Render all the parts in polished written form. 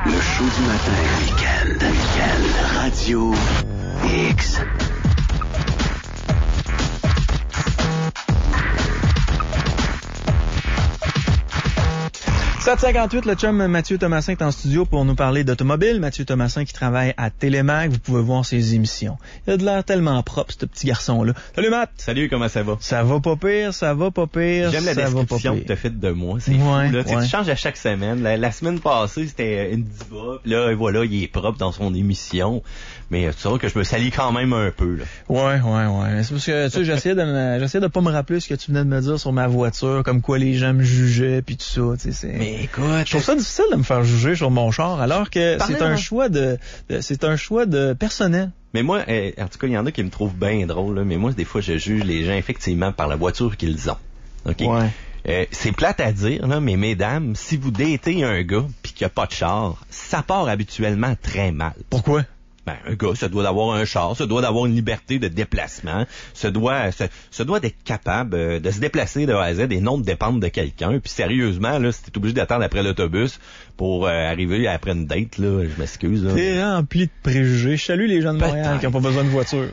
Le show du matin. Week-end. Radio X. 7h58, le chum Mathieu Thomasin est en studio pour nous parler d'automobile. Mathieu Thomasin qui travaille à Télémac. Vous pouvez voir ses émissions. Il a de l'air tellement propre, ce petit garçon-là. Salut Matt! Salut, comment ça va? Ça va pas pire. J'aime la description que tu as faite de moi. C'est fou, là. Tu changes à chaque semaine. La semaine passée, c'était une diva. Là, voilà, il est propre dans son émission. Mais tu sais que je me salis quand même un peu, là. Ouais. C'est parce que, tu sais, j'essayais de pas me rappeler ce que tu venais de me dire sur ma voiture, comme quoi les gens me jugeaient, puis tout ça, tu sais. Mais écoute, je trouve ça difficile de me faire juger sur mon char, alors que c'est un choix de personnel. Mais moi, en tout cas, il y en a qui me trouvent bien drôle, là, mais moi, des fois, je juge les gens effectivement par la voiture qu'ils ont. OK? Ouais. C'est plate à dire, là, mais mesdames, si vous datez un gars pis qu'il n'y a pas de char, ça part habituellement très mal. Pourquoi? Ben, un gars, ça doit d'avoir un char, ça doit d'avoir une liberté de déplacement, ça doit d'être capable de se déplacer de A à Z et non de dépendre de quelqu'un. Puis sérieusement, là, si t'es obligé d'attendre après l'autobus pour arriver après une date, là, je m'excuse. T'es rempli de préjugés. Je salue les gens de Montréal qui n'ont pas besoin de voiture.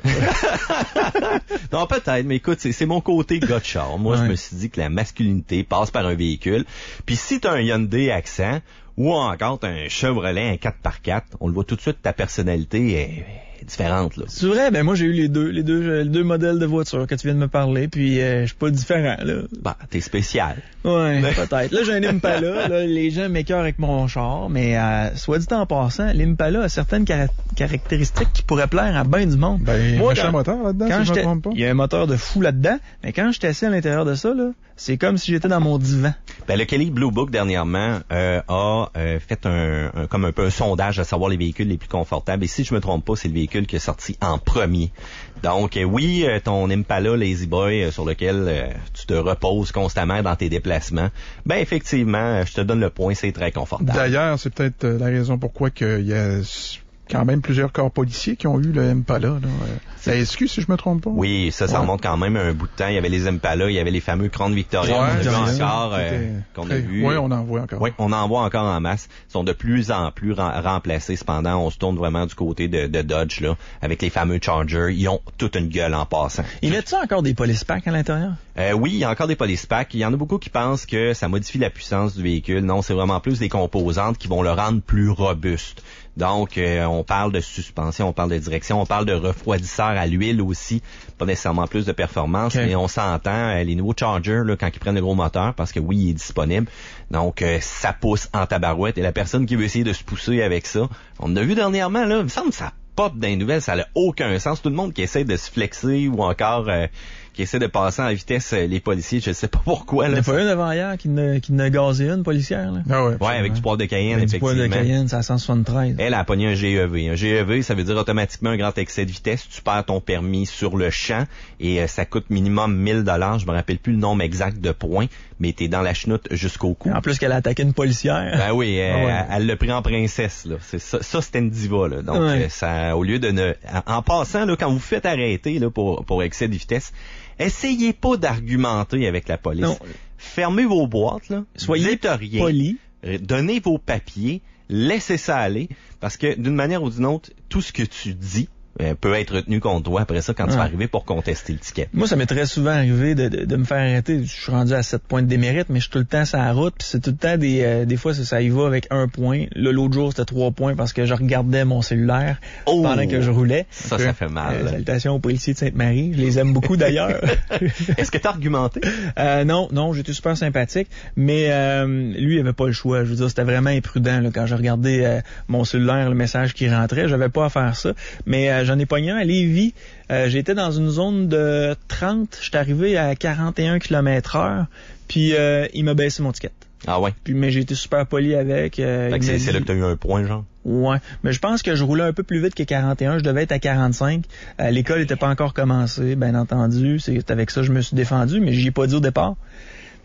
Non, peut-être, mais écoute, c'est mon côté gars de char. Moi, je me suis dit que la masculinité passe par un véhicule. Puis si t'as un Hyundai Accent, ou encore t'as un Chevrolet, un 4x4, on le voit tout de suite, ta personnalité est différente, là. C'est vrai? Ben moi j'ai eu les deux modèles de voitures que tu viens de me parler, puis je suis pas différent, là. Bah, t'es spécial. Ouais, peut-être. Là, j'ai un Impala, là, les gens m'écœurent avec mon char, mais soit dit en passant, l'Impala a certaines caractéristiques qui pourraient plaire à bien du monde. Ben, moi, il y a un moteur là-dedans, si je me trompe pas. Il y a un moteur de fou là-dedans, mais quand j'étais assis à l'intérieur de ça, là, c'est comme si j'étais dans mon divan. Ben, le Kelley Blue Book, dernièrement, a fait comme un peu un sondage à savoir les véhicules les plus confortables. Et si je me trompe pas, c'est le véhicule qui est sorti en premier. Donc, oui, ton Impala Lazy Boy sur lequel tu te reposes constamment dans tes déplacements, ben effectivement, je te donne le point, c'est très confortable. D'ailleurs, c'est peut-être la raison pourquoi il y a quand même plusieurs corps policiers qui ont eu le Impala, là. La SQ, si je me trompe pas. Oui, ça remonte quand même un bout de temps. Il y avait les Impalas, il y avait les fameux Crown Victoria qu'on a vu encore, qu'on a vu. Oui, on en voit encore. Oui, on en voit encore en masse. Ils sont de plus en plus remplacés. Cependant, on se tourne vraiment du côté de Dodge, là, avec les fameux Charger. Ils ont toute une gueule en passant. Ils mettent-tu encore des police packs à l'intérieur? Oui, il y a encore des police packs. Il y en a beaucoup qui pensent que ça modifie la puissance du véhicule. Non, c'est vraiment plus des composantes qui vont le rendre plus robuste. Donc, on parle de suspension, on parle de direction, on parle de refroidisseur à l'huile aussi. Pas nécessairement plus de performance, mais on s'entend, les nouveaux Chargers, là, quand ils prennent le gros moteur, parce que oui, il est disponible. Donc, ça pousse en tabarouette. Et la personne qui veut essayer de se pousser avec ça, on a vu dernièrement, là, il me semble que ça pop dans les nouvelles, ça n'a aucun sens. Tout le monde qui essaie de se flexer ou encore qui essaie de passer en vitesse les policiers, je sais pas pourquoi. Il n'y a pas une avant-hier qui n'a gazé une policière, là? Ah ouais, avec du poivre de Cayenne, avec effectivement. Du poivre de Cayenne, c'est à 173. Elle a pogné un GEV. Un GEV, ça veut dire automatiquement un grand excès de vitesse. Tu perds ton permis sur le champ et ça coûte minimum 1000 $. Je me rappelle plus le nombre exact de points, mais t'es dans la chenoute jusqu'au cou. En plus qu'elle a attaqué une policière. Ben oui, elle l'a pris en princesse, là. C'est ça, c'était une diva, là. Donc, ça, au lieu de en passant, là, quand vous faites arrêter, là, pour excès de vitesse, essayez pas d'argumenter avec la police. Non. Fermez vos boîtes, là. Soyez polis. Donnez vos papiers. Laissez ça aller. Parce que, d'une manière ou d'une autre, tout ce que tu dis peut être retenu contre toi après ça quand tu vas arriver pour contester l'étiquette. Moi, ça m'est très souvent arrivé de me faire arrêter. Je suis rendu à 7 points de démérite, mais je suis tout le temps sur la route, puis c'est tout le temps des fois ça y va avec 1 point. Là, l'autre jour, c'était 3 points parce que je regardais mon cellulaire pendant que je roulais. Ça fait mal. Salutations aux policiers de Sainte-Marie. Je les aime beaucoup d'ailleurs. Est-ce que t'as argumenté? Non, j'étais super sympathique, mais lui, il avait pas le choix. Je veux dire, c'était vraiment imprudent là, quand je regardais mon cellulaire, le message qui rentrait. J'avais pas à faire ça, mais j'en ai pogné un à Lévis. J'étais dans une zone de 30. J'étais arrivé à 41 km/h. Puis il m'a baissé mon ticket. Ah ouais? Puis mais j'ai été super poli avec. C'est là que t'as eu un point, genre? Ouais. Mais je pense que je roulais un peu plus vite que 41. Je devais être à 45. L'école n'était pas encore commencée, bien entendu. C'est avec ça que je me suis défendu, mais j'y ai pas dit au départ.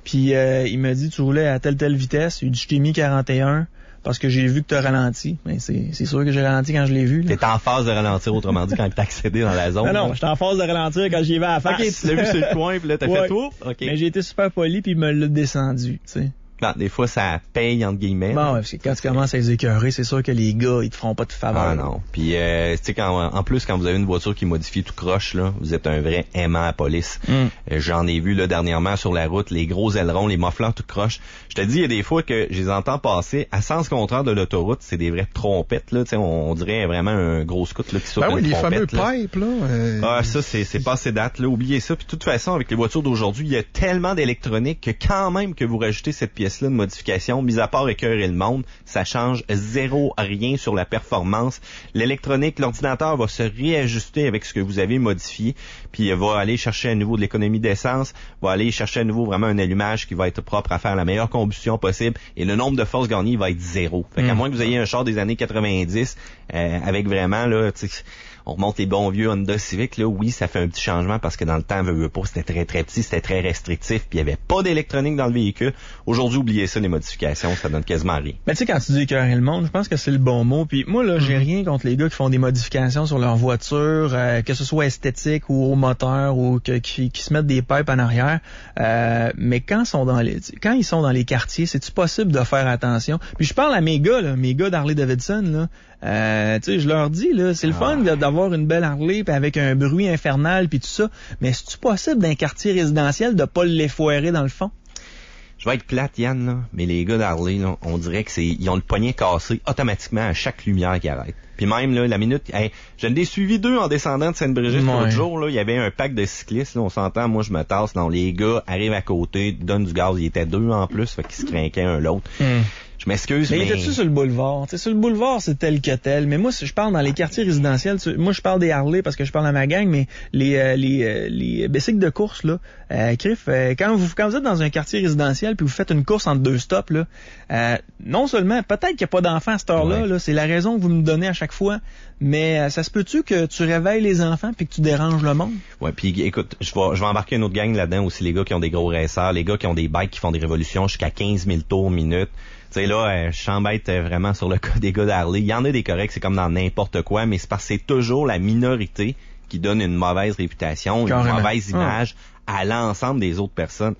Puis il m'a dit, tu roulais à telle vitesse. Il dit, je t'ai mis 41. Parce que j'ai vu que tu as ralenti. Mais c'est sûr que j'ai ralenti quand je l'ai vu. T'es en phase de ralentir, autrement dit, quand t'as accédé dans la zone. Non, j'étais en phase de ralentir quand j'y vais à la face. OK, tu l'as vu sur le coin, puis là, t'as fait tout. OK. Mais j'ai été super poli, puis il me l'a descendu, tu sais. Bon, des fois, ça paye, entre guillemets. Bon, parce que quand tu commences à les écœurer, c'est sûr que les gars, ils te feront pas de faveur. Ah non. Puis, tu sais, en plus, quand vous avez une voiture qui modifie tout croche, là, vous êtes un vrai aimant à police. J'en ai vu, là, dernièrement, sur la route, les gros ailerons, les muffleurs tout croche. Je te dis, il y a des fois que je les entends passer à sens contraire de l'autoroute. C'est des vraies trompettes, là. Tu sais, on dirait vraiment un gros scout, là, qui saute une trompette. Les fameux pipes, là. Ça, c'est passé date, là. Oubliez ça. Puis, de toute façon, avec les voitures d'aujourd'hui, il y a tellement d'électronique que quand même que vous rajoutez cette pièce-là de modification, mis à part écœurer le monde, ça change zéro rien sur la performance. L'électronique, l'ordinateur va se réajuster avec ce que vous avez modifié, puis va aller chercher à nouveau de l'économie d'essence, va aller chercher à nouveau vraiment un allumage qui va être propre à faire la meilleure combustion possible, et le nombre de forces gagnées va être zéro. Fait qu'à moins que vous ayez un char des années 90, avec vraiment, là, tu sais, on remonte les bons vieux Honda Civic, là, oui, ça fait un petit changement parce que dans le temps, veut pas, c'était très très petit, c'était très restrictif, puis il y avait pas d'électronique dans le véhicule. Aujourd'hui, oubliez ça, les modifications, ça donne quasiment rien. Mais tu sais, quand tu dis écœurer le monde, je pense que c'est le bon mot. Puis moi, là, j'ai rien contre les gars qui font des modifications sur leur voiture, que ce soit esthétique ou au moteur, ou qui se mettent des pipes en arrière. Mais quand ils sont dans les quartiers, c'est-tu possible de faire attention? Puis je parle à mes gars d'Harley Davidson, là. Tu sais, je leur dis, là, c'est le fun d'avoir une belle Harley pis avec un bruit infernal puis tout ça, mais c'est-tu possible d'un quartier résidentiel de pas l'effoirer dans le fond? Je vais être plate, Yann, là, mais les gars d'Harley, là, on dirait que ils ont le poignet cassé automatiquement à chaque lumière qui arrête. Puis même, là, la minute, je l'ai suivi 2 en descendant de Sainte-Brigitte l'autre jour, là, il y avait un pack de cyclistes, là, on s'entend, moi je me tasse, non, les gars arrivent à côté, donnent du gaz, il était 2 en plus, fait qu'ils se craquaient un l'autre. Je m'excuse, mais... était-tu sur le boulevard? T'sais, sur le boulevard, c'est tel que tel. Mais moi, si je parle dans les quartiers résidentiels, moi, je parle des Harley parce que je parle à ma gang, mais les bicycles de course, là, quand vous êtes dans un quartier résidentiel puis vous faites une course entre 2 stops, là, non seulement, peut-être qu'il n'y a pas d'enfants à cette heure-là, là, c'est la raison que vous me donnez à chaque fois, mais ça se peut-tu que tu réveilles les enfants puis que tu déranges le monde? Ouais, puis écoute, je vais embarquer une autre gang là-dedans aussi, les gars qui ont des gros racers, les gars qui ont des bikes qui font des révolutions jusqu'à 15 000 tours minute. Tu sais, là, je s'embête vraiment sur le cas des gars d'Harley. Il y en a des corrects, c'est comme dans n'importe quoi, mais c'est parce que c'est toujours la minorité qui donne une mauvaise réputation, une mauvaise image à l'ensemble des autres personnes.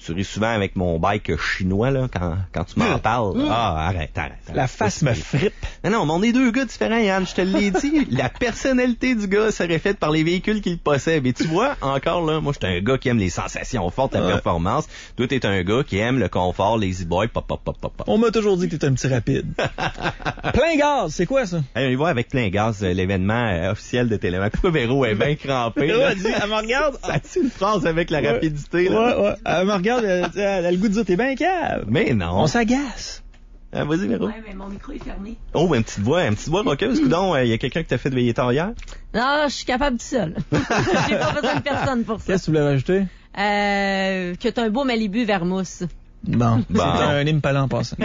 Tu ris souvent avec mon bike chinois, là, quand tu m'en parles. Arrête. La face me frippe. Non, mais on est 2 gars différents, Yann, je te l'ai dit. La personnalité du gars serait faite par les véhicules qu'il possède. Et tu vois, encore là, moi, je suis un gars qui aime les sensations fortes, la performance. Toi, t'es un gars qui aime le confort, les easy boys, pop. On m'a toujours dit que t'es un petit rapide. Plein gaz, c'est quoi ça? On y va avec Plein Gaz, l'événement officiel de Télémac. Pourquoi Véro est bien crampé? Elle me regarde. Ça a-tu une phrase avec la rapidité, là? Ouais. Elle me regarde, elle a le goût de dire, t'es bien cave. Mais non. On s'agace. Vas-y, Véro. Ouais, mais mon micro est fermé. Oh, une petite voix roqueuse. Coudonc, il y a quelqu'un qui t'a fait de veiller tard hier? Non, je suis capable tout seul. J'ai pas besoin de personne pour ça. Qu'est-ce que tu voulais rajouter? Que t'as un beau Malibu Vermouth. Bon. C'est un Impala en passant.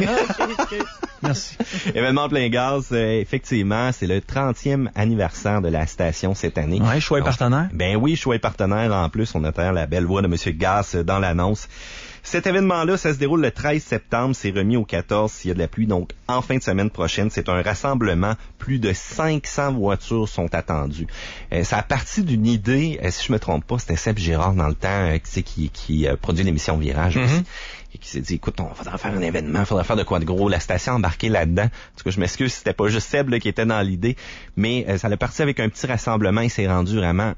Merci. Événement Plein Gaz, effectivement, c'est le 30e anniversaire de la station cette année. Ouais, choix et partenaire. Ben oui, choix et partenaire. En plus, on entend la belle voix de M. Gass dans l'annonce. Cet événement-là, ça se déroule le 13 septembre, c'est remis au 14 s'il y a de la pluie, donc en fin de semaine prochaine. C'est un rassemblement, plus de 500 voitures sont attendues. Ça a parti d'une idée, si je me trompe pas, c'était Seb Girard dans le temps, qui produit l'émission Virage aussi. Et qui s'est dit, écoute, on va faire un événement, il faudra faire de quoi de gros, la station embarquée là-dedans. En tout cas, je m'excuse si c'était pas juste Seb là, qui était dans l'idée, mais ça a parti avec un petit rassemblement et c'est rendu vraiment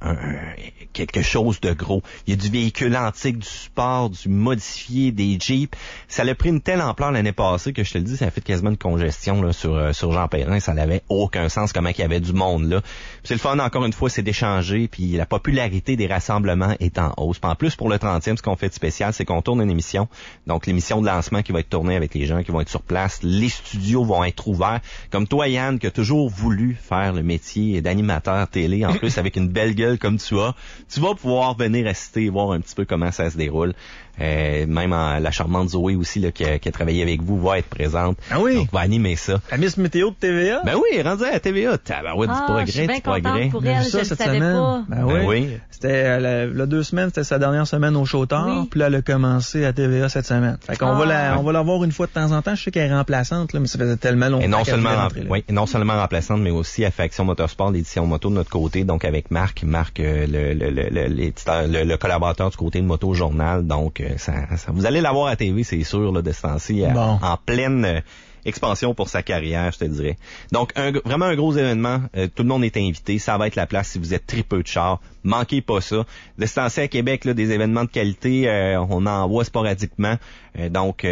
quelque chose de gros. Il y a du véhicule antique, du sport, du modifié, des Jeeps. Ça a pris une telle ampleur l'année passée que je te le dis, ça a fait quasiment une congestion là, sur Jean Perrin. Ça n'avait aucun sens comment il y avait du monde là. Puis c'est le fun, encore une fois, c'est d'échanger, puis la popularité des rassemblements est en hausse. Puis en plus, pour le 30e, ce qu'on fait de spécial, c'est qu'on tourne une émission. Donc, l'émission de lancement qui va être tournée avec les gens qui vont être sur place. Les studios vont être ouverts. Comme toi, Yann, qui a toujours voulu faire le métier d'animateur télé, en plus avec une belle gueule comme tu as, tu vas pouvoir venir assister et voir un petit peu comment ça se déroule. Même la charmante Zoé aussi là, qui a travaillé avec vous va être présente. Ah oui? Donc, va animer ça. La Miss Météo de TVA? Ben oui, rendue à la TVA. Ouais, du progrès, je suis bien contente pour elle, je le savais pas. Ben oui. C'était la 2 semaines, c'était sa dernière semaine au Showtime, puis là, elle a commencé à TVA cette semaine. Fait qu'on va la voir une fois de temps en temps. Je sais qu'elle est remplaçante, là, mais ça faisait tellement longtemps. Et non seulement remplaçante, mais aussi elle fait Action Motorsport, l'édition moto de notre côté, donc avec Marc, le collaborateur du côté de Moto Journal, donc vous allez l'avoir à TV, c'est sûr, là, de ce temps-ci, en pleine expansion pour sa carrière, je te dirais. Donc, vraiment un gros événement. Tout le monde est invité. Ça va être la place si vous êtes tripeux de char. Manquez pas ça. De ce temps-ci à Québec, là, des événements de qualité, on en voit sporadiquement. Donc,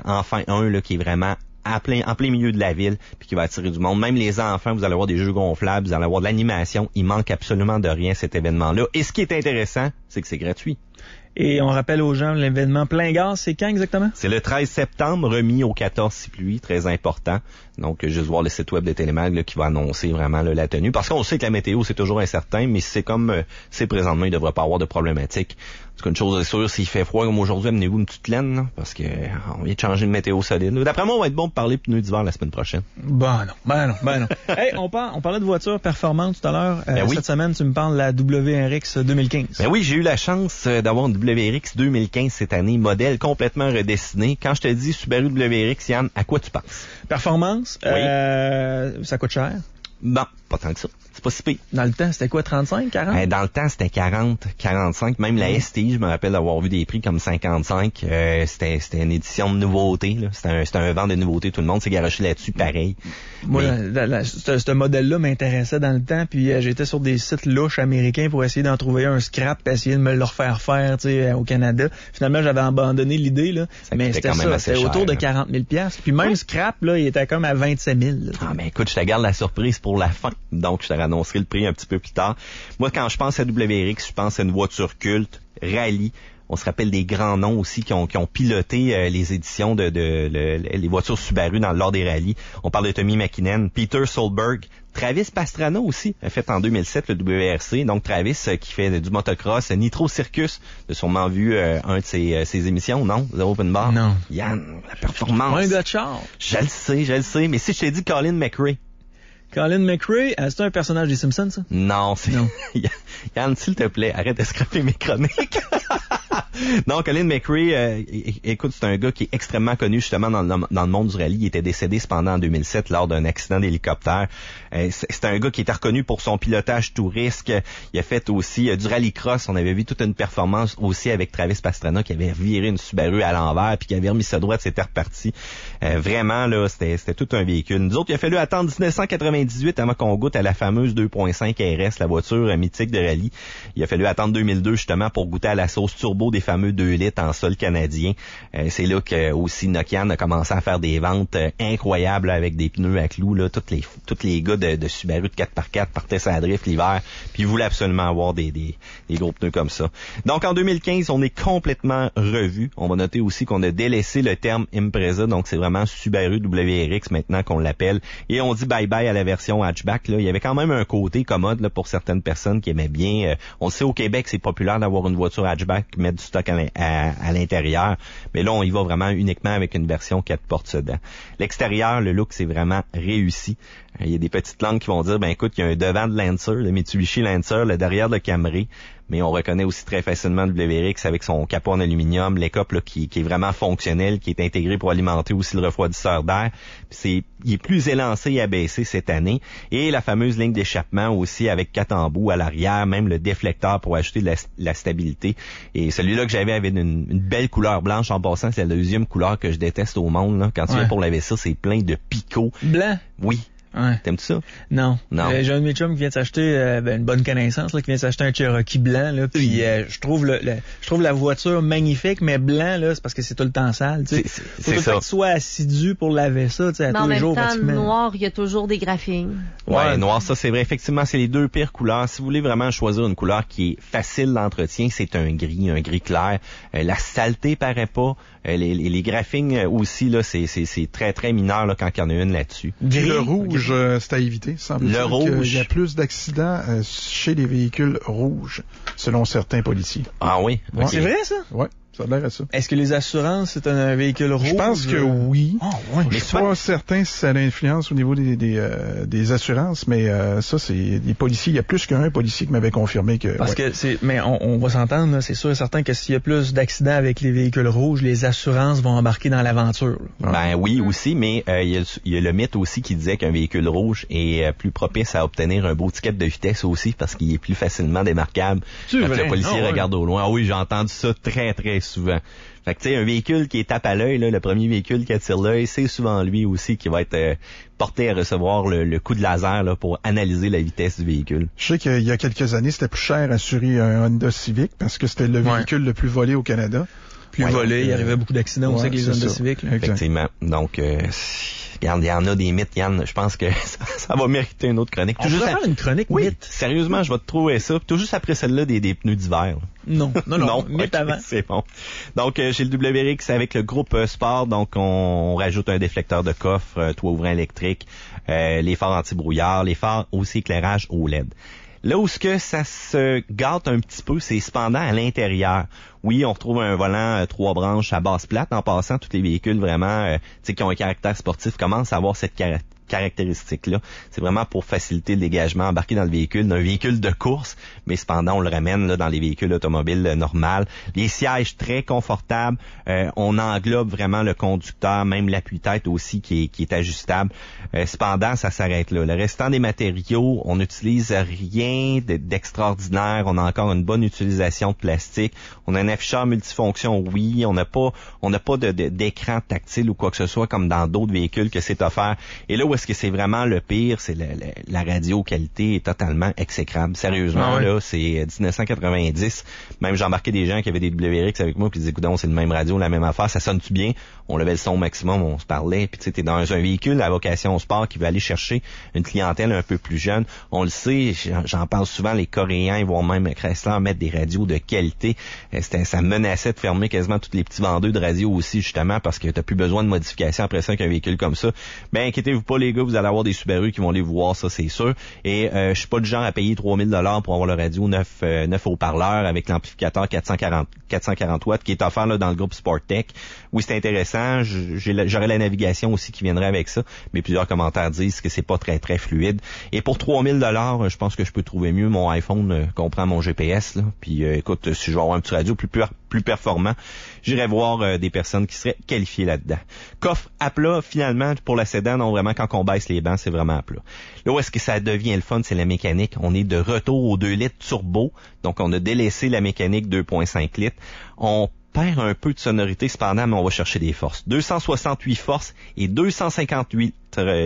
enfin un là, qui est vraiment en plein milieu de la ville, puis qui va attirer du monde. Même les enfants, vous allez avoir des jeux gonflables, vous allez avoir de l'animation. Il manque absolument de rien cet événement-là. Et ce qui est intéressant, c'est que c'est gratuit. Et on rappelle aux gens, l'événement plein gaz, c'est quand exactement? C'est le 13 septembre, remis au 14 si pluie, très important. Donc, juste voir le site web de Télémag là, qui va annoncer vraiment là, la tenue. Parce qu'on sait que la météo, c'est toujours incertain, mais c'est comme c'est présentement, il ne devrait pas avoir de problématique. En tout cas, une chose est sûre, s'il fait froid comme aujourd'hui, amenez-vous une petite laine, là, parce que on vient de changer de météo solide. D'après moi, on va être bon pour parler de pneus d'hiver la semaine prochaine. Ben non. Hey, on parlait de voitures performantes tout à l'heure. Oui. Cette semaine, tu me parles de la WRX 2015. Ben oui, j'ai eu la chance d'avoir une WRX 2015 cette année, modèle complètement redessiné. Quand je te dis Subaru WRX, Yann, à quoi tu penses? Performance, Oui. Ça coûte cher. Bon, pas tant que ça. C'est pas si pire. Dans le temps, c'était quoi, 35, 40? Dans le temps, c'était 40, 45. Même la STI, je me rappelle d'avoir vu des prix comme 55. C'était une édition de nouveauté. Là. C'était un vent de nouveauté. Tout le monde s'est garoché là-dessus, pareil. Moi, ce modèle-là m'intéressait dans le temps, puis j'étais sur des sites louches américains pour essayer d'en trouver un scrap, puis essayer de me le refaire faire au Canada. Finalement, j'avais abandonné l'idée, là. Mais c'était ça, c'était autour de 40 000 $. Puis même scrap, là, il était comme à 27 000. Là, mais écoute, je te garde la surprise pour la fin. Donc, je te annoncerai le prix un petit peu plus tard. Moi, quand je pense à WRX, je pense à une voiture culte, rallye. On se rappelle des grands noms aussi qui ont piloté les éditions les voitures Subaru lors des rallyes. On parle de Tommy McKinnon, Peter Solberg, Travis Pastrana aussi, fait en 2007 le WRC. Donc Travis qui fait du motocross, Nitro Circus, de sûrement vu un de ses émissions, non? The Open Bar? Non. Yann, la performance. Un gars de char. Je le sais, mais si je t'ai dit Colin McRae. Colin McRae, c'est un personnage des Simpsons, ça? Non, c'est... Non. Yann, s'il te plaît, arrête de scraper mes chroniques. Non, Colin McRae, écoute, c'est un gars qui est extrêmement connu justement dans le monde du rallye. Il était décédé cependant en 2007 lors d'un accident d'hélicoptère. C'est un gars qui était reconnu pour son pilotage tout risque. Il a fait aussi du rallycross. On avait vu toute une performance aussi avec Travis Pastrana qui avait viré une Subaru à l'envers puis qui avait remis ça droite, c'était reparti. Vraiment, là, c'était tout un véhicule. Nous autres, il a fallu attendre 1998 avant qu'on goûte à la fameuse 2.5 RS, la voiture mythique de rallye. Il a fallu attendre 2002 justement pour goûter à la sauce turbo des fameux 2 litres en sol canadien. C'est là que aussi Nokian a commencé à faire des ventes incroyables avec des pneus à clous. Là. Tous les gars de Subaru de 4x4 partaient sa drift l'hiver, puis ils voulaient absolument avoir des gros pneus comme ça. Donc en 2015, on est complètement revu. On va noter aussi qu'on a délaissé le terme Impreza, donc c'est vraiment Subaru WRX maintenant qu'on l'appelle. Et on dit bye-bye à la version hatchback. Là. Il y avait quand même un côté commode là, pour certaines personnes qui aimaient bien. On le sait, au Québec, c'est populaire d'avoir une voiture hatchback, mettre du stock à l'intérieur. Mais là, on y va vraiment uniquement avec une version 4 portes dedans. L'extérieur, le look, c'est vraiment réussi. Il y a des petites langues qui vont dire, ben écoute, il y a un devant de Lancer, le Mitsubishi Lancer, le derrière de Camry. Mais on reconnaît aussi très facilement le WRX avec son capot en aluminium, l'écope là, qui est vraiment fonctionnel, qui est intégré pour alimenter aussi le refroidisseur d'air. Il est plus élancé et abaissé cette année. Et la fameuse ligne d'échappement aussi avec 4 embouts à l'arrière, même le déflecteur pour ajouter de la stabilité. Et celui-là que j'avais avait une belle couleur blanche. En passant, c'est la deuxième couleur que je déteste au monde. Là. Quand tu viens pour laver ça, c'est plein de picots. Blanc? Oui. Ouais. T'aimes-tu ça? Non. J'ai un de mes chums qui vient de s'acheter une bonne connaissance, là, qui vient de s'acheter un Cherokee blanc, là, puis je trouve la voiture magnifique, mais blanc, là, c'est parce que c'est tout le temps sale, tu sais. Faut tout le temps que tu sois assidu pour laver ça, tu sais, à tous les jours. Mais en même temps, noir, il y a toujours des graphiques. Ouais, noir, ça c'est vrai. Effectivement, c'est les deux pires couleurs. Si vous voulez vraiment choisir une couleur qui est facile d'entretien, c'est un gris clair. La saleté paraît pas. Les graphings aussi, là, c'est très, très mineur, là, quand il y en a une là-dessus. Le rouge, c'est à éviter. Le rouge. Il y a plus d'accidents chez les véhicules rouges, selon certains policiers. Ah oui? Ouais. Okay. C'est vrai, ça? Ouais. Ça a l'air à ça. Est-ce que les assurances, c'est un véhicule rouge? Je pense que oui. Oh, ouais. Je suis pas certain si ça a l'influence au niveau des assurances, mais ça, c'est des policiers. Il y a plus qu'un policier qui m'avait confirmé que... Parce que mais on va s'entendre, là, c'est sûr et certain que s'il y a plus d'accidents avec les véhicules rouges, les assurances vont embarquer dans l'aventure. Ben oui, aussi, mais il y a le mythe aussi qui disait qu'un véhicule rouge est plus propice à obtenir un beau ticket de vitesse aussi, parce qu'il est plus facilement démarquable. Quand le policier regarde au loin. Ah oui, j'ai entendu ça très, très souvent. Fait que tu sais, un véhicule qui est tape à l'œil, là, le premier véhicule qui attire l'œil, c'est souvent lui aussi qui va être porté à recevoir le coup de laser là, pour analyser la vitesse du véhicule. Je sais qu'il y a quelques années, c'était plus cher assurer un Honda Civic parce que c'était le véhicule le plus volé au Canada. Plus volé, il arrivait beaucoup d'accidents aussi avec les Honda Civic. Effectivement. Donc, regarde, il y en a des mythes, Yann. Je pense que ça va mériter une autre chronique. On va faire une chronique mythe. Sérieusement, je vais te trouver ça. Tout juste après celle-là, des pneus d'hiver. Là. Non, mythe okay, avant. C'est bon. Donc, chez le WRX, avec le groupe Sport, donc on rajoute un déflecteur de coffre, toit ouvrant électrique, les phares anti-brouillard, les phares aussi éclairage OLED. Là où ce que ça se gâte un petit peu, c'est cependant à l'intérieur. Oui, on retrouve un volant 3 branches à base plate. En passant, tous les véhicules vraiment qui ont un caractère sportif commencent à avoir cette caractéristique-là. C'est vraiment pour faciliter le dégagement embarqué dans le véhicule, d'un véhicule de course, mais cependant, on le ramène là, dans les véhicules automobiles normales. Les sièges très confortables. On englobe vraiment le conducteur, même l'appui-tête aussi qui est ajustable. Cependant, ça s'arrête là. Le restant des matériaux, on n'utilise rien d'extraordinaire. On a encore une bonne utilisation de plastique. On a un afficheur multifonction, oui. On n'a pas d'écran tactile ou quoi que ce soit comme dans d'autres véhicules que c'est offert. Et là où est-ce que c'est vraiment le pire, c'est la radio qualité est totalement exécrable. Sérieusement, là, c'est 1990. Même j'ai embarqué des gens qui avaient des WRX avec moi puis ils disaient, écoute, c'est le même radio, la même affaire, ça sonne-tu bien? On levait le son au maximum, on se parlait, puis tu sais, t'es dans un véhicule à vocation sport qui veut aller chercher une clientèle un peu plus jeune. On le sait, j'en parle souvent, les Coréens, ils vont même Chrysler mettre des radios de qualité. Ça menaçait de fermer quasiment tous les petits vendeurs de radios aussi, justement, parce que t'as plus besoin de modification après ça qu'un véhicule comme ça. Ben, inquiétez-vous pas, les gars, vous allez avoir des Subaru qui vont aller vous voir, ça, c'est sûr. Et je suis pas du genre à payer 3000 $ pour avoir le radio 9 haut-parleurs avec l'amplificateur 440 watts qui est offert là, dans le groupe Sporttech. Oui, c'est intéressant. J'aurais la navigation aussi qui viendrait avec ça, mais plusieurs commentaires disent que c'est pas très, très fluide. Et pour 3000 $, je pense que je peux trouver mieux. Mon iPhone comprend mon GPS, là. Puis écoute, si je veux avoir un petit radio plus performant, j'irai voir des personnes qui seraient qualifiées là-dedans. Coffre à plat, finalement, pour la sédan, non, vraiment, quand on baisse les bancs, c'est vraiment à plat. Là où est-ce que ça devient le fun, c'est la mécanique. On est de retour aux 2 litres turbo, donc on a délaissé la mécanique 2.5 litres. On perd un peu de sonorité cependant, mais on va chercher des forces. 268 forces et 258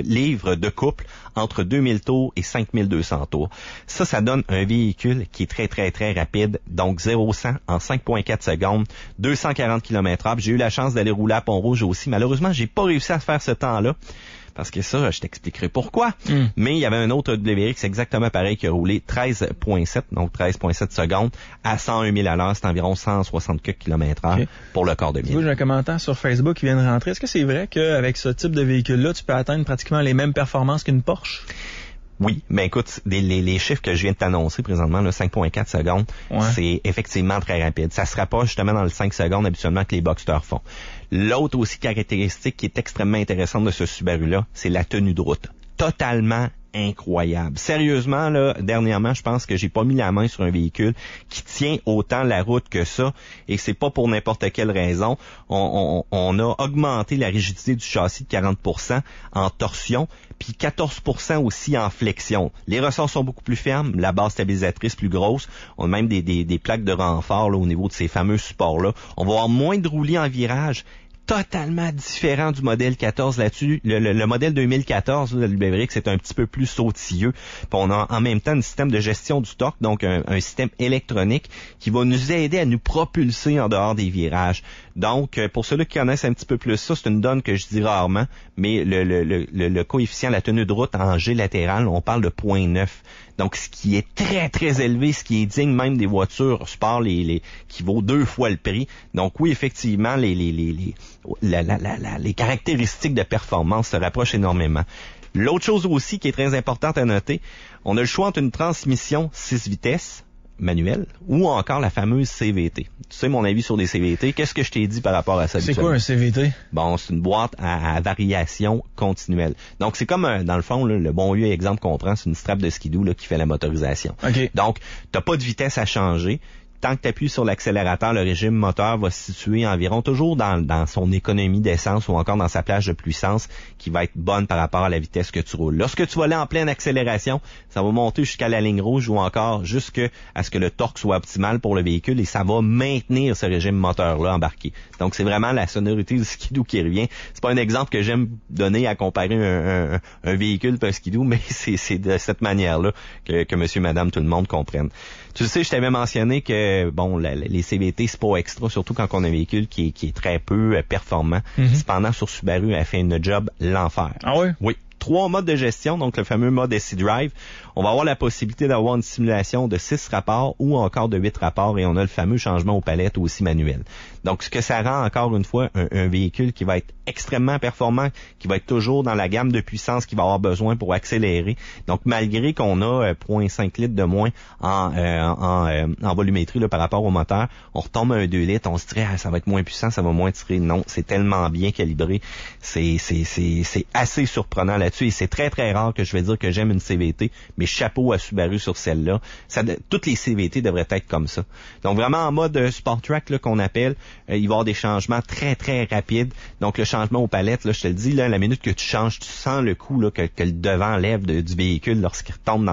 livres de couple entre 2000 tours et 5200 tours. Ça donne un véhicule qui est très, très, très rapide. Donc, 0-100 en 5.4 secondes, 240 km/h. J'ai eu la chance d'aller rouler à Pont-Rouge aussi. Malheureusement, j'ai pas réussi à faire ce temps-là. Parce que ça, je t'expliquerai pourquoi. Mais il y avait un autre WRX exactement pareil qui a roulé 13.7, donc 13.7 secondes à 101 000 à l'heure. C'est environ 164 km/h pour le quart de mille. J'ai un commentaire sur Facebook qui vient de rentrer. Est-ce que c'est vrai qu'avec ce type de véhicule-là, tu peux atteindre pratiquement les mêmes performances qu'une Porsche? Oui, mais écoute, les chiffres que je viens de t'annoncer présentement, 5.4 secondes, c'est effectivement très rapide. Ça se rapproche justement dans le 5 secondes habituellement que les Boxster font. L'autre aussi caractéristique qui est extrêmement intéressante de ce Subaru-là, c'est la tenue de route. Totalement incroyable. Sérieusement, là, dernièrement, je pense que j'ai pas mis la main sur un véhicule qui tient autant la route que ça, et c'est pas pour n'importe quelle raison. On a augmenté la rigidité du châssis de 40% en torsion, puis 14% aussi en flexion. Les ressorts sont beaucoup plus fermes, la base stabilisatrice plus grosse. On a même des plaques de renfort là, au niveau de ces fameux supports-là. On va avoir moins de roulis en virage, totalement différent du modèle 14 là-dessus. Le modèle 2014 là, le WRX, c'est un petit peu plus sautilleux. Puis on a en même temps un système de gestion du torque, donc un système électronique qui va nous aider à nous propulser en dehors des virages. Donc, pour ceux-là qui connaissent un petit peu plus ça, c'est une donne que je dis rarement, mais le coefficient, la tenue de route en G latéral, on parle de 0.9. Donc, ce qui est très, très élevé, ce qui est digne même des voitures sport, qui vaut 2 fois le prix. Donc, oui, effectivement, les caractéristiques de performance se rapprochent énormément. L'autre chose aussi qui est très importante à noter, on a le choix entre une transmission 6 vitesses, manuel, ou encore la fameuse CVT. Tu sais mon avis sur des CVT. Qu'est-ce que je t'ai dit par rapport à ça? C'est quoi un CVT? Bon, c'est une boîte à variation continuelle. Donc, c'est comme, dans le fond, là, le bon vieux exemple qu'on prend, c'est une strap de skidoo là, qui fait la motorisation. Okay. Donc, t'as pas de vitesse à changer. tant que tu appuies sur l'accélérateur, le régime moteur va se situer environ toujours dans son économie d'essence ou encore dans sa plage de puissance qui va être bonne par rapport à la vitesse que tu roules. Lorsque tu vas aller en pleine accélération, ça va monter jusqu'à la ligne rouge ou encore jusqu'à ce que le torque soit optimal pour le véhicule et ça va maintenir ce régime moteur-là embarqué. Donc, c'est vraiment la sonorité du skidoo qui revient. C'est pas un exemple que j'aime donner à comparer un véhicule et un skidoo, mais c'est de cette manière-là que monsieur, madame, tout le monde comprenne. Tu sais, je t'avais mentionné que, bon, les CVT, c'est pas extra, surtout quand on a un véhicule qui est très peu performant. Mm-hmm. Cependant, sur Subaru, elle fait une job l'enfer. Ah oui? Oui. 3 modes de gestion, donc le fameux mode SC Drive. On va avoir la possibilité d'avoir une simulation de 6 rapports ou encore de 8 rapports et on a le fameux changement aux palettes aussi manuel. Donc, ce que ça rend encore une fois un véhicule qui va être extrêmement performant, qui va être toujours dans la gamme de puissance qu'il va avoir besoin pour accélérer. Donc, malgré qu'on a 0.5 litres de moins en volumétrie là, par rapport au moteur, on retombe à un 2 litres, on se dirait ça va être moins puissant, ça va moins tirer. Non, c'est tellement bien calibré. C'est assez surprenant là-dessus et c'est très très rare que je vais dire que j'aime une CVT, mais chapeau à Subaru sur celle-là. Toutes les CVT devraient être comme ça. Donc, vraiment en mode Sport Track là, qu'on appelle, il va y avoir des changements très très rapides. Donc, le changement aux palettes, là, je te le dis, là, la minute que tu changes, tu sens le coup là, que le devant lève du véhicule lorsqu'il retombe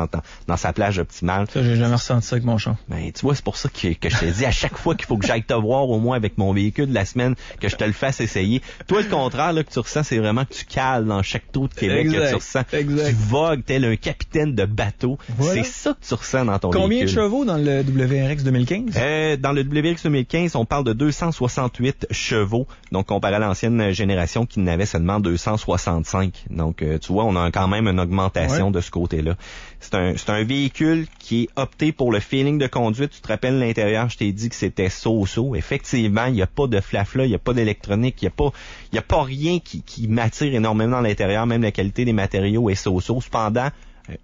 dans sa plage optimale. Ça, j'ai jamais ressenti ça avec mon char. Ben, tu vois, c'est pour ça que je te dis à chaque fois qu'il faut que j'aille te voir au moins avec mon véhicule de la semaine, que je te le fasse essayer. Toi, le contraire là, que tu ressens, c'est vraiment que tu cales dans chaque trou de Québec que tu ressens. Exact. Tu vogues tel un capitaine de bateau. Voilà. C'est ça que tu ressens dans ton Combien véhicule. de chevaux dans le WRX 2015? Dans le WRX 2015, on parle de 268 chevaux. Donc, comparé à l'ancienne génération qui n'avait seulement 265. Donc, tu vois, on a quand même une augmentation de ce côté-là. C'est un véhicule qui est opté pour le feeling de conduite. Tu te rappelles l'intérieur, je t'ai dit que c'était so-so. Effectivement, il n'y a pas de flafla, il n'y a pas d'électronique, il n'y a pas rien qui m'attire énormément dans l'intérieur. Même la qualité des matériaux est so-so. Cependant,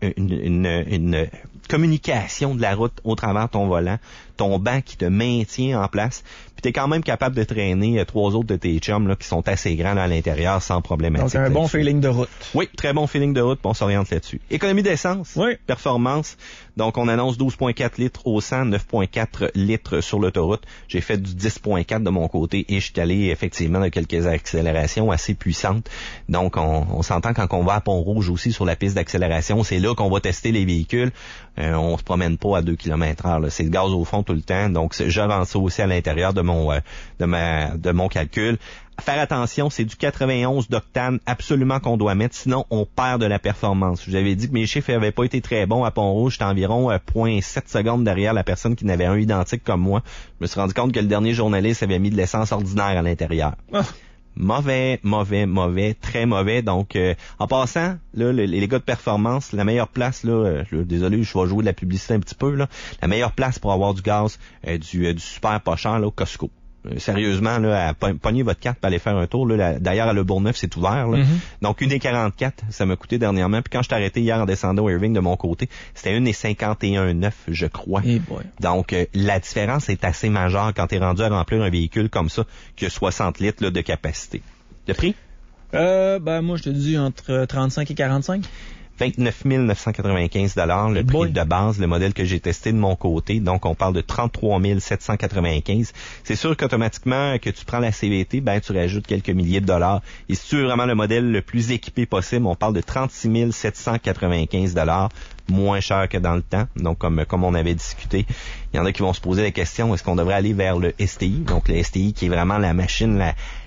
une communication de la route au travers de ton volant, ton banc qui te maintient en place, puis t'es quand même capable de traîner 3 autres de tes chums là, qui sont assez grands là, à l'intérieur sans problématique. Donc un bon feeling de route. Oui, très bon feeling de route, puis on s'oriente là-dessus. Économie d'essence, performance. Donc on annonce 12,4 litres au 100, 9,4 litres sur l'autoroute. J'ai fait du 10,4 de mon côté et je suis allé effectivement dans quelques accélérations assez puissantes. Donc on s'entend quand on va à Pont-Rouge aussi sur la piste d'accélération, c'est là qu'on va tester les véhicules. On se promène pas à 2 km/h. Là. C'est le gaz au fond tout le temps. Donc je rentre ça aussi à l'intérieur de mon calcul. Faire attention, c'est du 91 d'octane absolument qu'on doit mettre, sinon on perd de la performance. Je vous avais dit que mes chiffres n'avaient pas été très bons à Pont-Rouge, j'étais environ 0.7 secondes derrière la personne qui n'avait un identique comme moi. Je me suis rendu compte que le dernier journaliste avait mis de l'essence ordinaire à l'intérieur. Mauvais, très mauvais. Donc, en passant, là, les gars de performance, la meilleure place, là, désolé, je vais jouer de la publicité un petit peu, là, la meilleure place pour avoir du gaz, du super pas cher, là, au Costco. Sérieusement, là, à pogner votre carte pour aller faire un tour. Là, d'ailleurs, à Le Bourgneuf, c'est ouvert. Là. Donc, 1,44, ça m'a coûté dernièrement. Puis quand je t'ai arrêté hier en descendant au Irving de mon côté, c'était 1,51,9, je crois. Hey boy. Donc, la différence est assez majeure quand tu es rendu à remplir un véhicule comme ça, qui a 60 litres là, de capacité. Le prix? Moi, je te dis entre 35 et 45. 29 995 $, le prix de base, le modèle que j'ai testé de mon côté. Donc, on parle de 33 795. C'est sûr qu'automatiquement, que tu prends la CVT, tu rajoutes quelques milliers de dollars. Et si tu veux vraiment le modèle le plus équipé possible, on parle de 36 795 $, moins cher que dans le temps. Donc, comme on avait discuté, il y en a qui vont se poser la question, est-ce qu'on devrait aller vers le STI? Donc, le STI qui est vraiment la machine,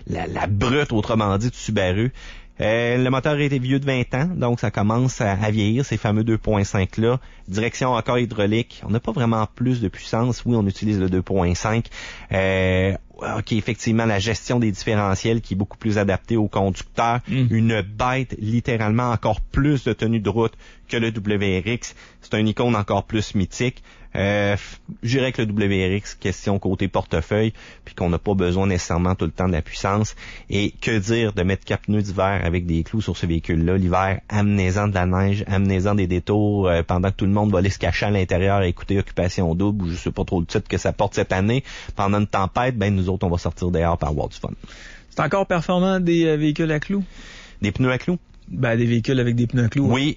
la brute, autrement dit, de Subaru. Le moteur a été vieux de 20 ans, donc ça commence à vieillir, ces fameux 2.5 là. Direction encore hydraulique. On n'a pas vraiment plus de puissance. Oui, on utilise le 2.5. OK, effectivement, la gestion des différentiels qui est beaucoup plus adaptée aux conducteurs. Une bête, littéralement, encore plus de tenue de route que le WRX. C'est un icône encore plus mythique. J'irais avec le WRX, question côté portefeuille, puis qu'on n'a pas besoin nécessairement tout le temps de la puissance. Et que dire de mettre 4 pneus d'hiver avec des clous sur ce véhicule-là? L'hiver, amenez-en de la neige, amenez-en des détours pendant que tout le monde va aller se cacher à l'intérieur et écouter Occupation Double, ou je sais pas trop le titre que ça porte cette année. Pendant une tempête, nous autres, on va sortir dehors pour avoir du fun. C'est encore performant des véhicules à clous? Des pneus à clous? des véhicules avec des pneus à clous. Oui,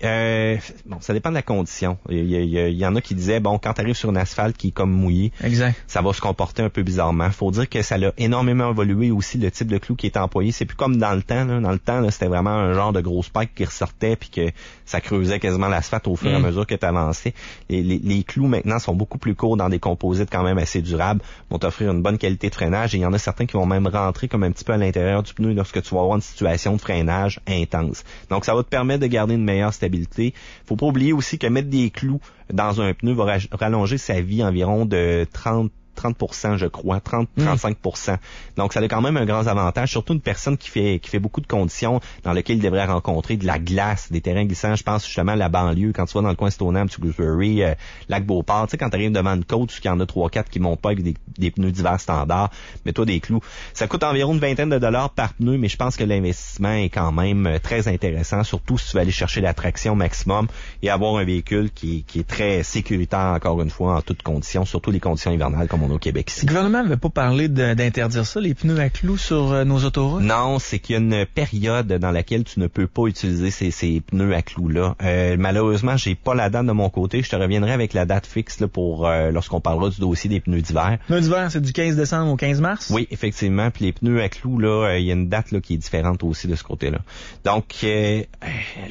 bon, ça dépend de la condition. Il y en a qui disaient, bon, quand tu arrives sur un asphalte qui est comme mouillé, Exact. ça va se comporter un peu bizarrement. Faut dire que ça a énormément évolué aussi, le type de clou qui est employé. C'est plus comme dans le temps. Là. Dans le temps, là, c'était vraiment un genre de gros spike qui ressortait puis que ça creusait quasiment l'asphalte au fur et à mesure que tu avançais. Les clous maintenant sont beaucoup plus courts dans des composites quand même assez durables, vont t'offrir une bonne qualité de freinage et il y en a certains qui vont même rentrer comme un petit peu à l'intérieur du pneu lorsque tu vas avoir une situation de freinage intense. Donc, ça va te permettre de garder une meilleure stabilité. Faut pas oublier aussi que mettre des clous dans un pneu va rallonger sa vie environ de 30%, je crois, 30-35%. Donc, ça a quand même un grand avantage, surtout une personne qui fait beaucoup de conditions dans lesquelles il devrait rencontrer de la glace, des terrains glissants. Je pense justement à la banlieue, quand tu vas dans le coin Stoneham, Tewkesbury, Lac-Beauport, tu sais, quand tu arrives devant une côte, il y en a 3-4 qui montent pas avec des pneus d'hiver standards, mets-toi des clous. Ça coûte environ une vingtaine de dollars par pneu, mais je pense que l'investissement est quand même très intéressant, surtout si tu veux aller chercher la traction maximum et avoir un véhicule qui est très sécuritaire, encore une fois, en toutes conditions, surtout les conditions hivernales comme on a au Québec ici. Le gouvernement n'avait pas parlé d'interdire ça, les pneus à clous sur nos autoroutes? Non, c'est qu'il y a une période dans laquelle tu ne peux pas utiliser ces pneus à clous-là. Malheureusement, j'ai pas la date de mon côté. Je te reviendrai avec la date fixe là, pour lorsqu'on parlera du dossier des pneus d'hiver. Pneus d'hiver, c'est du 15 décembre au 15 mars? Oui, effectivement. Puis les pneus à clous, là, il y a une date là, qui est différente aussi de ce côté-là. Donc,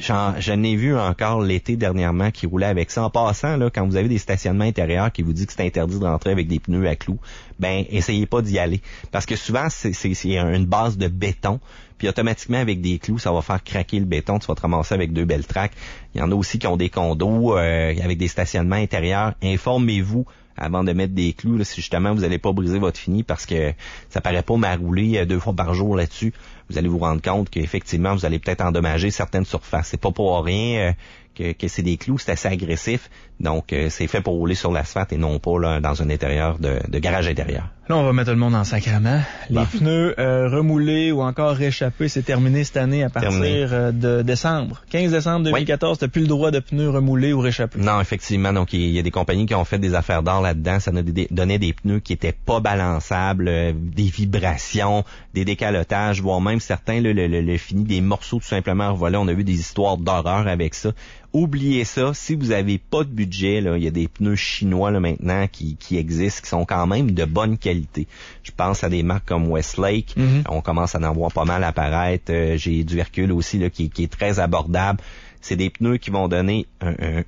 j'en ai vu encore l'été dernièrement qui roulait avec ça. En passant, là, quand vous avez des stationnements intérieurs qui vous disent que c'est interdit de rentrer avec des pneus à clous, ben essayez pas d'y aller. Parce que souvent, c'est une base de béton. Puis automatiquement, avec des clous, ça va faire craquer le béton. Tu vas te ramasser avec 2 belles tracks. Il y en a aussi qui ont des condos avec des stationnements intérieurs. Informez-vous avant de mettre des clous, là, si justement vous n'allez pas briser votre fini parce que ça paraît pas m'rouler 2 fois par jour là-dessus. Vous allez vous rendre compte qu'effectivement, vous allez peut-être endommager certaines surfaces. C'est pas pour rien que c'est des clous, c'est assez agressif. Donc, c'est fait pour rouler sur l'asphalte et non pas là, dans un intérieur de garage intérieur. Là, on va mettre le monde en sacrament. Les pneus remoulés ou encore réchappés, c'est terminé cette année à partir de décembre. 15 décembre 2014, t'as plus le droit de pneus remoulés ou réchappés. Non, effectivement. Donc, il y a des compagnies qui ont fait des affaires d'or là-dedans. Ça nous donnait des pneus qui étaient pas balançables, des vibrations, des décalotages, voire même certains, le fini des morceaux tout simplement revolés. On a vu des histoires d'horreur avec ça. Oubliez ça. Si vous avez pas de budget, là, il y a des pneus chinois là maintenant qui existent, qui sont quand même de bonne qualité. Je pense à des marques comme Westlake. On commence à en voir pas mal apparaître. J'ai du Hercule aussi là, qui est très abordable. C'est des pneus qui vont donner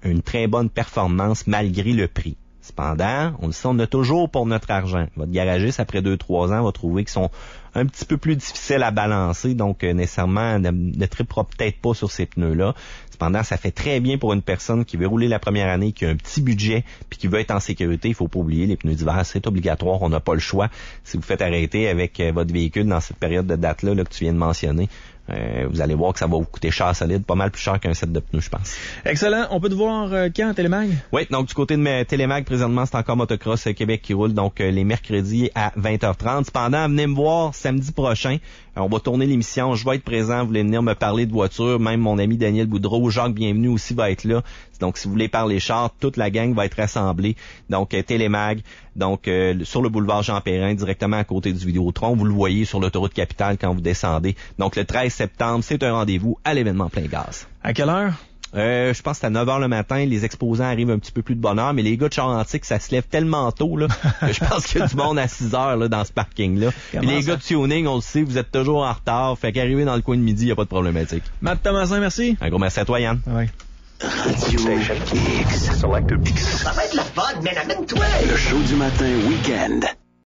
une très bonne performance malgré le prix. Cependant, on a toujours pour notre argent. Votre garagiste, après 2-3 ans, va trouver qu'ils sont un petit peu plus difficiles à balancer, donc nécessairement ne tripera peut-être pas sur ces pneus-là. Cependant, ça fait très bien pour une personne qui veut rouler la première année, qui a un petit budget, puis qui veut être en sécurité. Il faut pas oublier, les pneus d'hiver, c'est obligatoire, on n'a pas le choix. Si vous faites arrêter avec votre véhicule dans cette période de date-là là, que tu viens de mentionner, vous allez voir que ça va vous coûter cher solide, pas mal plus cher qu'un set de pneus, je pense. Excellent. On peut te voir quand à Télémag? Oui, donc du côté de Télémag, présentement, c'est encore Motocross Québec qui roule, donc les mercredis à 20h30. Cependant, venez me voir samedi prochain. On va tourner l'émission, je vais être présent, vous voulez venir me parler de voiture, même mon ami Daniel Boudreau, Jacques Bienvenu aussi va être là. Donc, si vous voulez parler chars, toute la gang va être rassemblée. Donc, Télémag, donc sur le boulevard Jean-Perrin, directement à côté du Vidéotron. Vous le voyez sur l'autoroute Capitale quand vous descendez. Donc, le 13 septembre, c'est un rendez-vous à l'événement Plein Gaz. À quelle heure? Je pense que c'est à 9h le matin. Les exposants arrivent un petit peu plus de bonne heure, mais les gars de Char Antique, ça se lève tellement tôt là, que je pense qu'il y a du monde à 6h là, dans ce parking-là. Puis les gars de tuning, on le sait, vous êtes toujours en retard. Fait qu'arriver dans le coin de midi, il n'y a pas de problématique. Matt Thomasin, merci. Un gros merci à toi, Yann. Ouais. Radio X. Selected X. Ça va être la fun, mais amène-toi! Le show du matin week-end.